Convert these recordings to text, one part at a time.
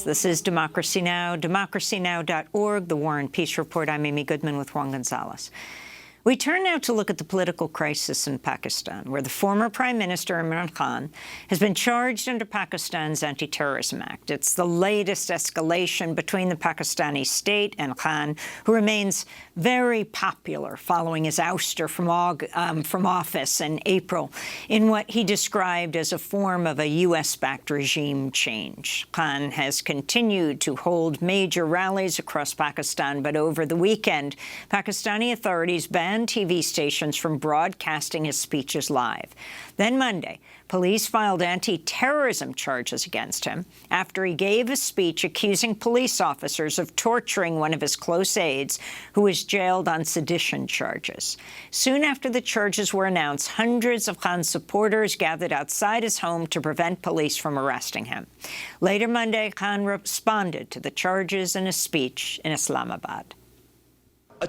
This is Democracy Now!, democracynow.org, The War and Peace Report. I'm Amy Goodman with Juan Gonzalez. We turn now to look at the political crisis in Pakistan, where the former Prime Minister Imran Khan has been charged under Pakistan's Anti-Terrorism Act. It's the latest escalation between the Pakistani state and Khan, who remains very popular following his ouster from office in April in what he described as a form of a US-backed regime change. Khan has continued to hold major rallies across Pakistan, but over the weekend, Pakistani authorities banned TV stations from broadcasting his speeches live. Then Monday, police filed anti-terrorism charges against him after he gave a speech accusing police officers of torturing one of his close aides, who was jailed on sedition charges. Soon after the charges were announced, hundreds of Khan's supporters gathered outside his home to prevent police from arresting him. Later Monday, Khan responded to the charges in a speech in Islamabad. I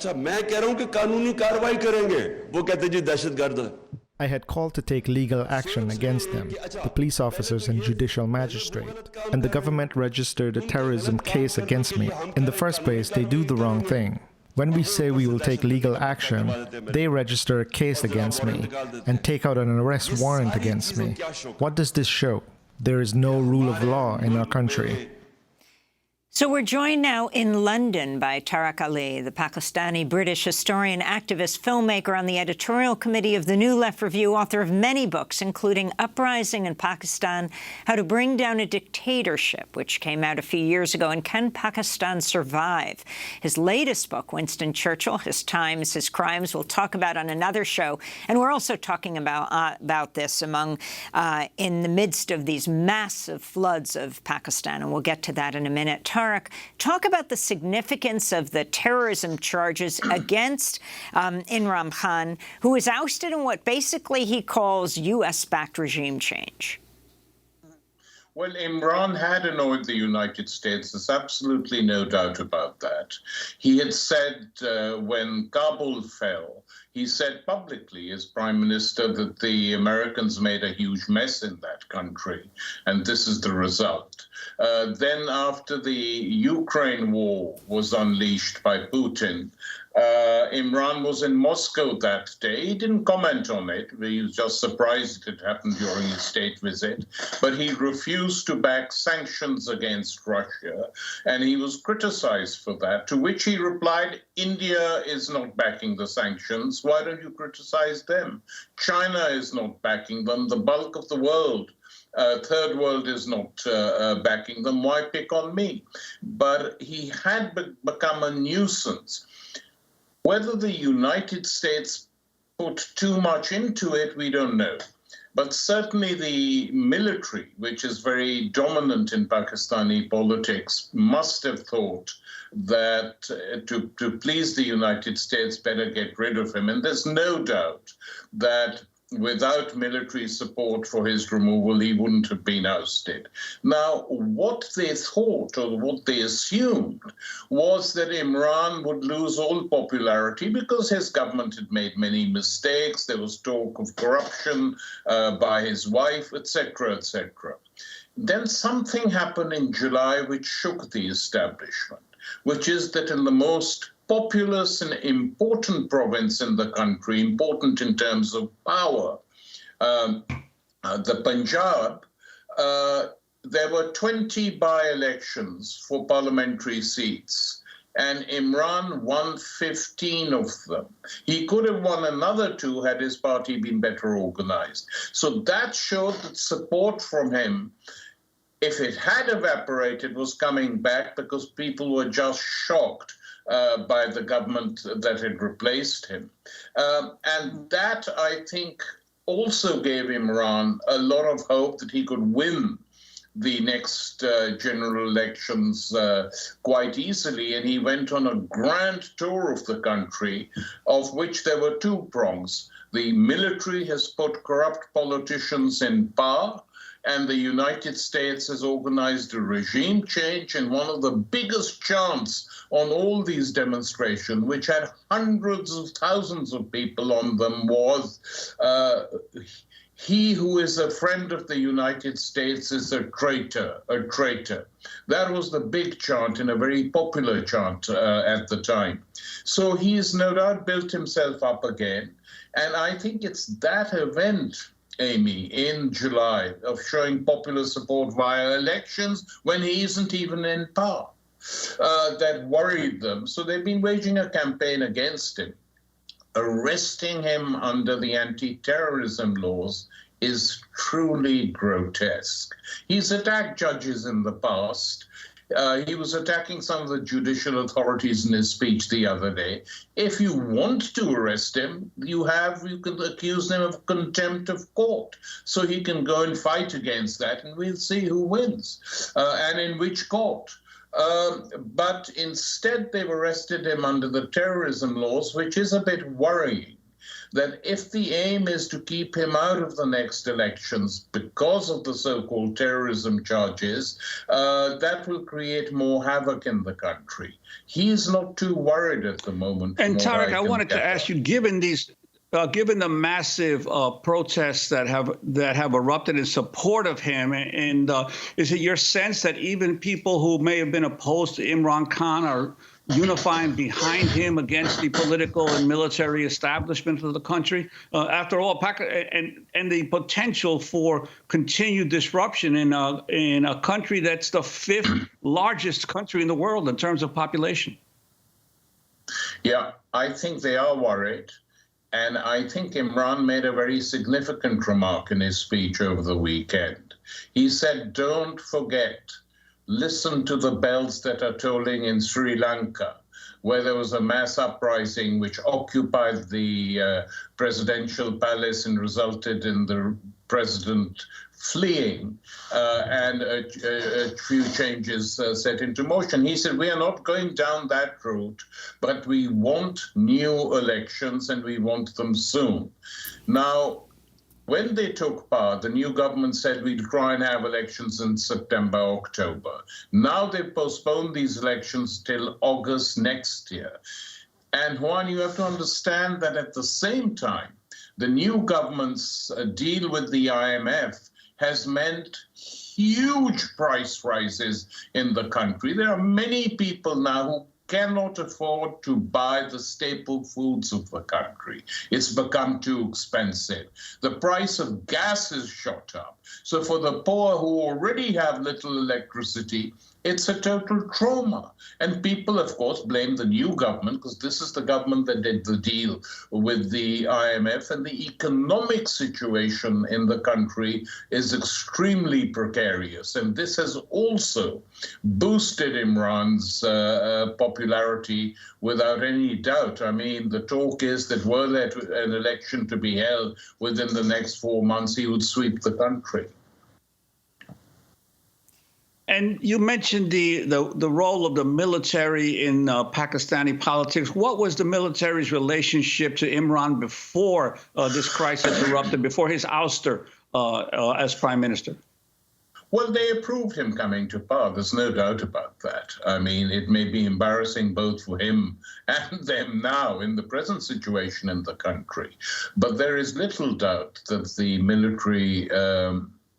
had called to take legal action against them, the police officers and judicial magistrate, and the government registered a terrorism case against me. In the first place, they do the wrong thing. When we say we will take legal action, they register a case against me and take out an arrest warrant against me. What does this show? There is no rule of law in our country. So we're joined now in London by Tariq Ali, the Pakistani British historian, activist, filmmaker on the editorial committee of the New Left Review, author of many books, including Uprising in Pakistan, How to Bring Down a Dictatorship, which came out a few years ago, and Can Pakistan Survive? His latest book, Winston Churchill, His Times, His Crimes, we'll talk about on another show. And we're also talking about this in the midst of these massive floods of Pakistan, and we'll get to that in a minute. Tariq, talk about the significance of the terrorism charges against Imran Khan, who was ousted in what basically he calls US-backed regime change. Well, Imran had annoyed the United States. There's absolutely no doubt about that. He had said when Kabul fell, he said publicly as Prime Minister that the Americans made a huge mess in that country, and this is the result. Then after the Ukraine war was unleashed by Putin, Imran was in Moscow that day. He didn't comment on it. He was just surprised it happened during his state visit. But he refused to back sanctions against Russia, and he was criticized for that, to which he replied, India is not backing the sanctions. Why don't you criticize them? China is not backing them. The bulk of the world, third world, is not backing them. Why pick on me? But he had become a nuisance. Whether the United States put too much into it, we don't know. But certainly the military, which is very dominant in Pakistani politics, must have thought that to please the United States, better get rid of him. And there's no doubt that without military support for his removal, he wouldn't have been ousted. Now, what they thought, or what they assumed, was that Imran would lose all popularity because his government had made many mistakes. There was talk of corruption by his wife, etc., etc. Then something happened in July which shook the establishment, which is that in the most populous and important province in the country, important in terms of power, the Punjab, there were 20 by-elections for parliamentary seats, and Imran won 15 of them. He could have won another 2 had his party been better organized. So that showed that support from him, if it had evaporated, was coming back because people were just shocked by the government that had replaced him. And that, I think, also gave Imran a lot of hope that he could win the next general elections quite easily. And he went on a grand tour of the country, of which there were 2 prongs. The military has put corrupt politicians in power, and the United States has organized a regime change, and one of the biggest chants on all these demonstrations, which had hundreds of thousands of people on them, was He who is a friend of the United States is a traitor, a traitor. That was the big chant, and a very popular chant at the time. So he's no doubt built himself up again. And I think it's that event, Amy, in July, of showing popular support via elections when he isn't even in power, that worried them. So they've been waging a campaign against him. Arresting him under the anti-terrorism laws is truly grotesque. He's attacked judges in the past. He was attacking some of the judicial authorities in his speech the other day. If you want to arrest him, you can accuse him of contempt of court. So he can go and fight against that, and we'll see who wins and in which court. But instead, they've arrested him under the terrorism laws, which is a bit worrying, that if the aim is to keep him out of the next elections because of the so-called terrorism charges, that will create more havoc in the country. He's not too worried at the moment. And Tariq, I wanted to ask you, given the massive protests that have erupted in support of him, and is it your sense that even people who may have been opposed to Imran Khan are unifying behind him against the political and military establishment of the country? After all, and the potential for continued disruption in a country that's the 5th largest country in the world in terms of population. Yeah, I think they are worried. And I think Imran made a very significant remark in his speech over the weekend. He said, don't forget, listen to the bells that are tolling in Sri Lanka, where there was a mass uprising which occupied the presidential palace and resulted in the president fleeing and a few changes set into motion. He said, we are not going down that route, but we want new elections and we want them soon. Now, when they took power, the new government said we'd try and have elections in September, October. Now they've postponed these elections till August next year. And Juan, you have to understand that at the same time, the new government's deal with the IMF has meant huge price rises in the country. There are many people now who cannot afford to buy the staple foods of the country. It's become too expensive. The price of gas has shot up. So for the poor who already have little electricity, it's a total trauma. And people, of course, blame the new government because this is the government that did the deal with the IMF. And the economic situation in the country is extremely precarious. And this has also boosted Imran's popularity without any doubt. I mean, the talk is that were there an election to be held within the next 4 months, he would sweep the country. And you mentioned the role of the military in Pakistani politics. What was the military's relationship to Imran before this crisis erupted, before his ouster as prime minister? Well, they approved him coming to power. There's no doubt about that. I mean, it may be embarrassing both for him and them now in the present situation in the country. But there is little doubt that the military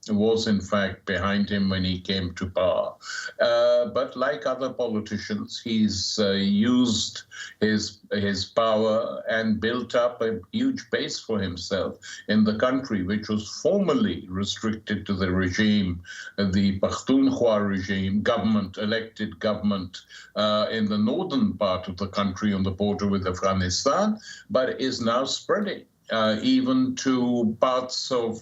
was in fact behind him when he came to power. But like other politicians, he's used his power and built up a huge base for himself in the country, which was formerly restricted to the regime, the Pakhtunkhwa regime, elected government in the northern part of the country on the border with Afghanistan, but is now spreading even to parts of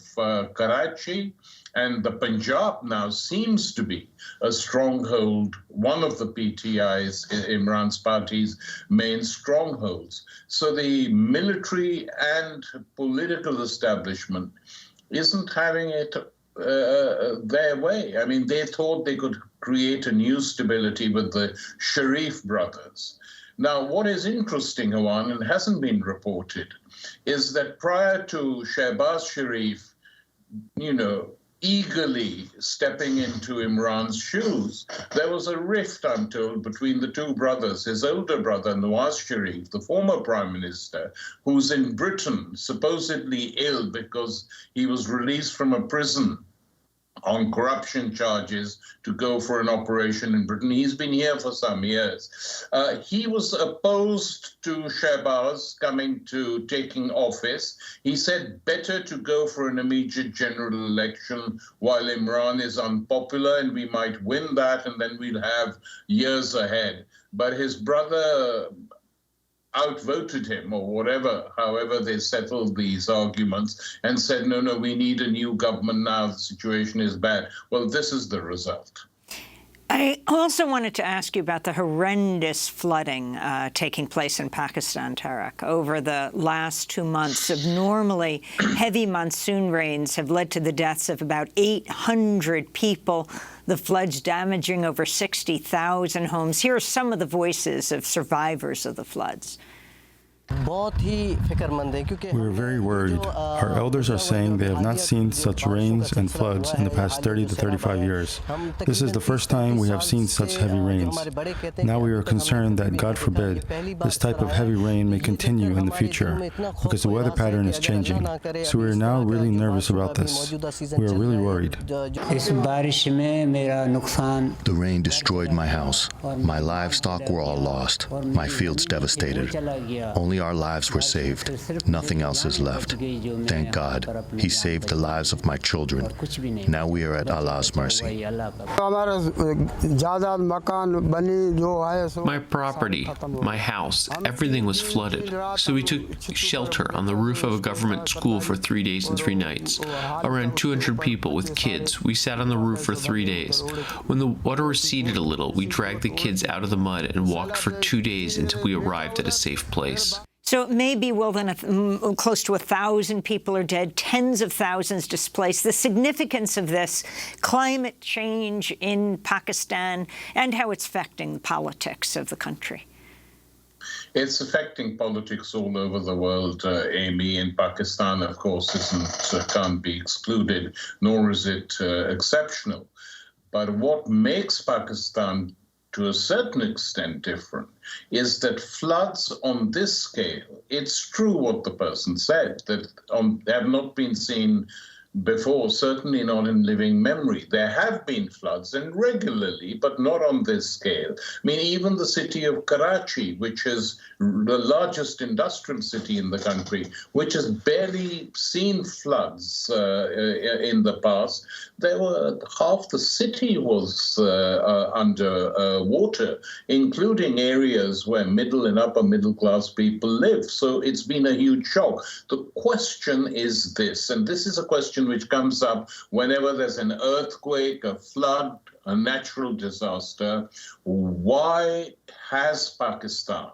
Karachi, and the Punjab now seems to be a stronghold, one of the PTI's, Imran's party's main strongholds. So the military and political establishment isn't having it their way. I mean, they thought they could create a new stability with the Sharif brothers. Now, what is interesting, Juan, and hasn't been reported, is that prior to Shehbaz Sharif, eagerly stepping into Imran's shoes, there was a rift, I'm told, between the two brothers. His older brother, Nawaz Sharif, the former prime minister, who's in Britain, supposedly ill because he was released from a prison on corruption charges to go for an operation in Britain. He's been here for some years. He was opposed to Shehbaz taking office. He said better to go for an immediate general election while Imran is unpopular, and we might win that, and then we'll have years ahead. But his brother outvoted him or whatever, however they settled these arguments, and said, no, we need a new government now, the situation is bad. Well, this is the result. I also wanted to ask you about the horrendous flooding taking place in Pakistan, Tariq. Over the last 2 months, abnormally heavy monsoon rains have led to the deaths of about 800 people, the floods damaging over 60,000 homes. Here are some of the voices of survivors of the floods. We're very worried. Our elders are saying they have not seen such rains and floods in the past 30 to 35 years. This is the first time we have seen such heavy rains. Now we are concerned that, God forbid, this type of heavy rain may continue in the future because the weather pattern is changing. So we are now really nervous about this. We are really worried. The rain destroyed my house. My livestock were all lost. My fields devastated. Only our lives were saved. Nothing else is left. Thank God. He saved the lives of my children. Now we are at Allah's mercy. My property, my house, everything was flooded. So we took shelter on the roof of a government school for 3 days and 3 nights. Around 200 people with kids. We sat on the roof for 3 days. When the water receded a little, we dragged the kids out of the mud and walked for 2 days until we arrived at a safe place. So it may be, well, then close to 1,000 people are dead, tens of thousands displaced. The significance of this climate change in Pakistan and how it's affecting the politics of the country. It's affecting politics all over the world, Amy. In Pakistan, of course, can't be excluded, nor is it exceptional. But what makes Pakistan to a certain extent different is that floods on this scale, it's true what the person said, that have not been seen before, certainly not in living memory. There have been floods, and regularly, but not on this scale. I mean, even the city of Karachi, which is the largest industrial city in the country, which has barely seen floods in the past, half the city was under water, including areas where middle and upper middle class people live. So it's been a huge shock. The question is this, and this is a question which comes up whenever there's an earthquake, a flood, a natural disaster. Why has Pakistan,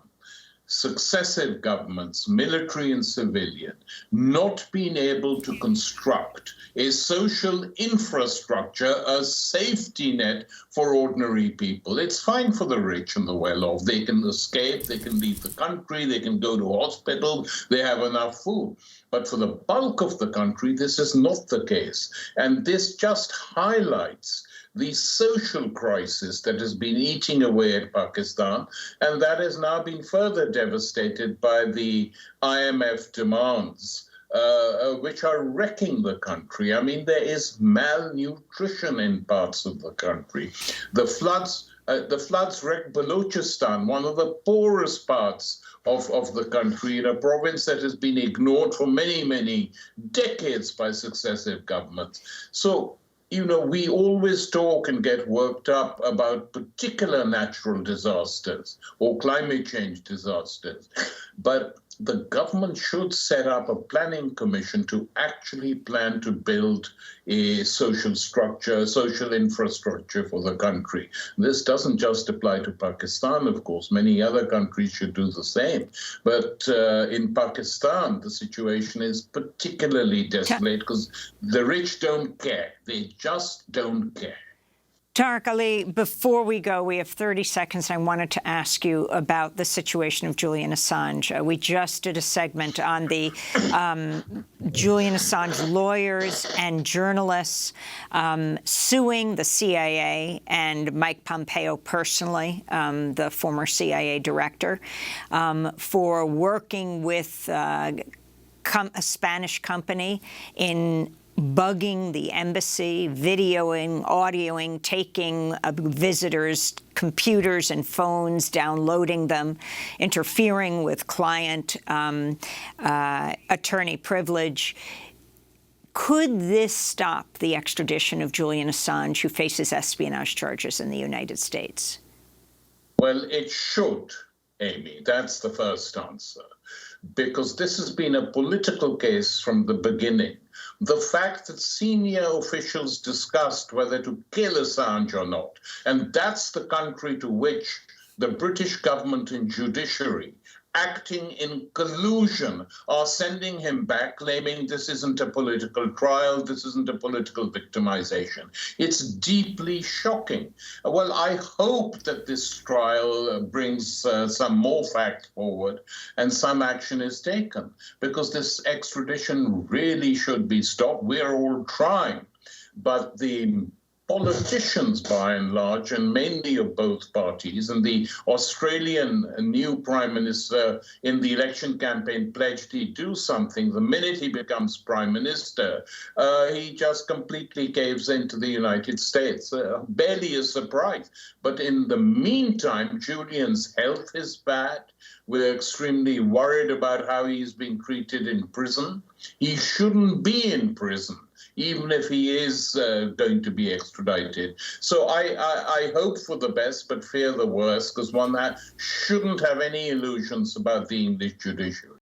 successive governments, military and civilian, not been able to construct a social infrastructure, a safety net for ordinary people? It's fine for the rich and the well-off. They can escape, they can leave the country, they can go to hospital, they have enough food. But for the bulk of the country, this is not the case. And this just highlights the social crisis that has been eating away at Pakistan, and that has now been further devastated by the IMF demands, which are wrecking the country. I mean, there is malnutrition in parts of the country. The floods wrecked Balochistan, one of the poorest parts of the country, in a province that has been ignored for many, many decades by successive governments. So, you know, we always talk and get worked up about particular natural disasters or climate change disasters, but the government should set up a planning commission to actually plan to build a social structure, social infrastructure for the country. This doesn't just apply to Pakistan, of course. Many other countries should do the same. But in Pakistan, the situation is particularly desolate because the rich don't care. They just don't care. Tariq Ali, before we go, we have 30 seconds. I wanted to ask you about the situation of Julian Assange. We just did a segment on the Julian Assange lawyers and journalists suing the CIA and Mike Pompeo personally, the former CIA director, for working with a Spanish company in bugging the embassy, videoing, audioing, taking visitors' computers and phones, downloading them, interfering with client attorney privilege. Could this stop the extradition of Julian Assange, who faces espionage charges in the United States? Well, it should, Amy. That's the first answer. Because this has been a political case from the beginning. The fact that senior officials discussed whether to kill Assange or not, and that's the country to which the British government and judiciary, acting in collusion, are sending him back, claiming this isn't a political trial, this isn't a political victimization. It's deeply shocking. Well, I hope that this trial brings some more fact forward and some action is taken, because this extradition really should be stopped. We're all trying, but the politicians, by and large, and mainly of both parties, and the Australian new Prime Minister in the election campaign pledged he'd do something. The minute he becomes Prime Minister, he just completely caves into the United States. Barely a surprise. But in the meantime, Julian's health is bad. We're extremely worried about how he's being treated in prison. He shouldn't be in prison, even if he is going to be extradited. So I hope for the best, but fear the worst, because one that shouldn't have any illusions about the English judiciary.